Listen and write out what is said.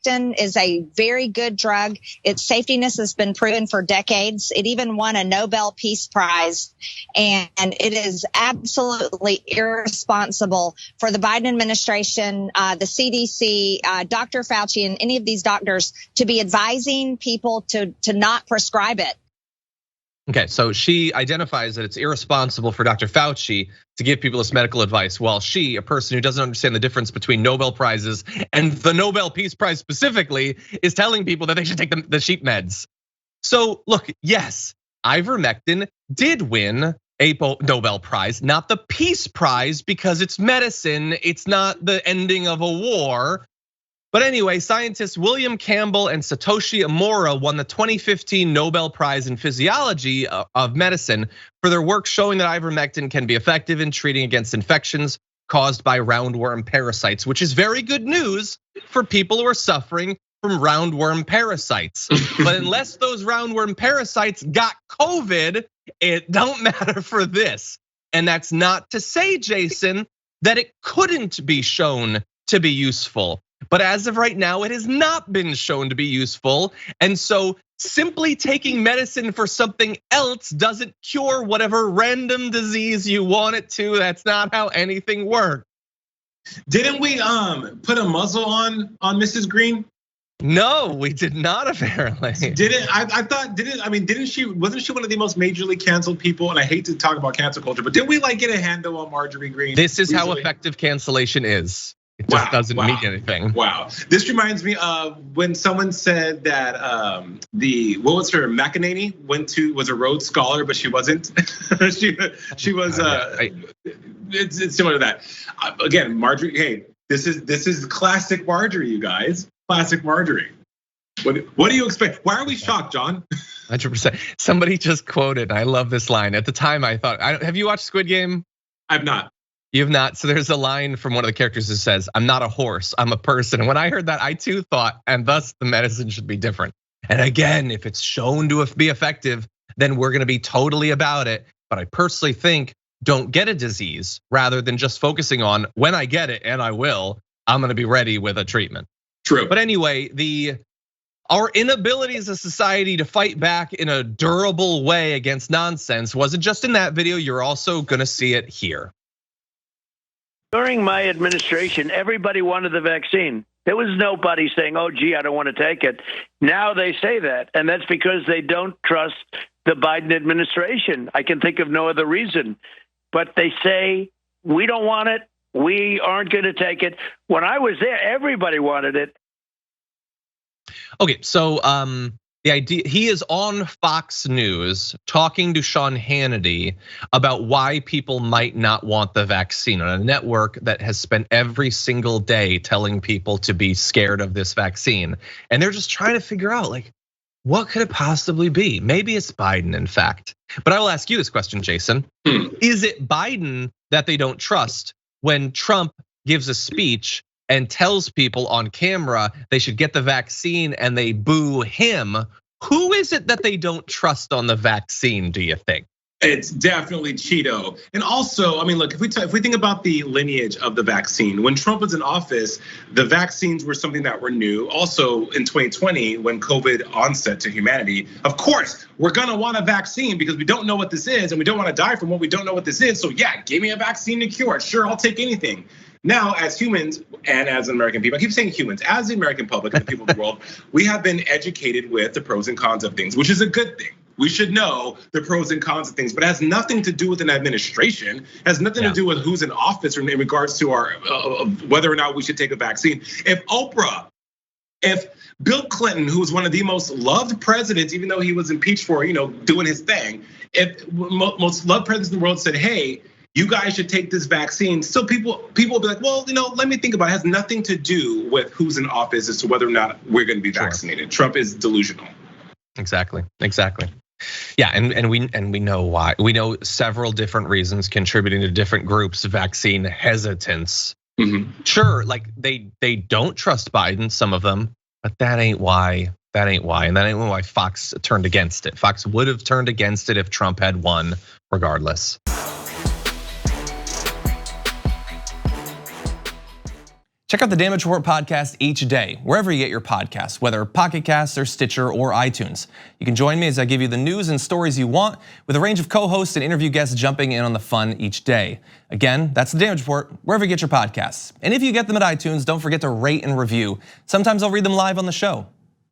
Ivermectin is a very good drug. Its safetiness has been proven for decades. It even won a Nobel Peace Prize. And it is absolutely irresponsible for the Biden administration, the CDC, Dr. Fauci, and any of these doctors to be advising people to not prescribe it. Okay, so she identifies that it's irresponsible for Dr. Fauci to give people this medical advice, while she, a person who doesn't understand the difference between Nobel Prizes and the Nobel Peace Prize specifically, is telling people that they should take the sheep meds. So look, yes, Ivermectin did win a Nobel Prize, not the Peace Prize, because it's medicine, it's not the ending of a war. But anyway, scientists William Campbell and Satoshi Amora won the 2015 Nobel Prize in Physiology of Medicine for their work showing that ivermectin can be effective in treating against infections caused by roundworm parasites, which is very good news for people who are suffering from roundworm parasites. But unless those roundworm parasites got COVID, it don't matter for this. And that's not to say, Jason, that it couldn't be shown to be useful. But as of right now, it has not been shown to be useful. And so simply taking medicine for something else doesn't cure whatever random disease you want it to. That's not how anything works. Didn't we put a muzzle on Mrs. Greene? No, we did not, apparently. Didn't she, wasn't she one of the most majorly canceled people? And I hate to talk about cancel culture, but didn't we get a handle on Marjorie Greene? This is how effective cancellation is. It just doesn't mean anything. Wow. This reminds me of when someone said that what was her, McEnany was a Rhodes Scholar, but she wasn't. she was it's similar to that. Again, Marjorie, hey, this is classic Marjorie, you guys. Classic Marjorie. What do you expect? Why are we shocked, John? 100%. Somebody just quoted, I love this line. At the time I thought, have you watched Squid Game? I've not. You have not. So there's a line from one of the characters that says, I'm not a horse, I'm a person. And when I heard that, I too thought, and thus the medicine should be different. And again, if it's shown to be effective, then we're gonna be totally about it. But I personally think, don't get a disease rather than just focusing on when I get it, and I will, I'm gonna be ready with a treatment. True. But anyway, our inability as a society to fight back in a durable way against nonsense wasn't just in that video, you're also gonna see it here. During my administration, everybody wanted the vaccine. There was nobody saying, oh, gee, I don't want to take it. Now they say that, and that's because they don't trust the Biden administration. I can think of no other reason. But they say, we don't want it. We aren't going to take it. When I was there, everybody wanted it. Okay, so the idea, he is on Fox News talking to Sean Hannity about why people might not want the vaccine on a network that has spent every single day telling people to be scared of this vaccine. And they're just trying to figure out, what could it possibly be? Maybe it's Biden, in fact. But I will ask you this question, Jason. Is it Biden that they don't trust when Trump gives a speech and tells people on camera they should get the vaccine and they boo him? Who is it that they don't trust on the vaccine, do you think? It's definitely Cheeto. And also, look, if we think about the lineage of the vaccine, when Trump was in office, the vaccines were something that were new. Also in 2020, when COVID onset to humanity, of course, we're gonna want a vaccine because we don't know what this is and we don't wanna die from what we don't know what this is. So yeah, give me a vaccine to cure it. Sure, I'll take anything. Now, as humans and as American people, I keep saying humans, as the American public and the people of the world, we have been educated with the pros and cons of things, which is a good thing. We should know the pros and cons of things, but it has nothing to do with an administration. It has nothing to do with who's in office or in regards to our whether or not we should take a vaccine. If Bill Clinton, who was one of the most loved presidents, even though he was impeached for doing his thing, if most loved presidents in the world said, hey, you guys should take this vaccine. So people will be like, well, let me think about it. It has nothing to do with who's in office as to whether or not we're gonna be vaccinated. Trump is delusional. Exactly. Yeah, and we know why. We know several different reasons contributing to different groups' vaccine hesitance. Sure, they don't trust Biden, some of them, but that ain't why. And that ain't why Fox turned against it. Fox would have turned against it if Trump had won, regardless. Check out the Damage Report podcast each day, wherever you get your podcasts, whether Pocket Casts or Stitcher or iTunes. You can join me as I give you the news and stories you want, with a range of co-hosts and interview guests jumping in on the fun each day. Again, that's the Damage Report, wherever you get your podcasts. And if you get them at iTunes, don't forget to rate and review. Sometimes I'll read them live on the show.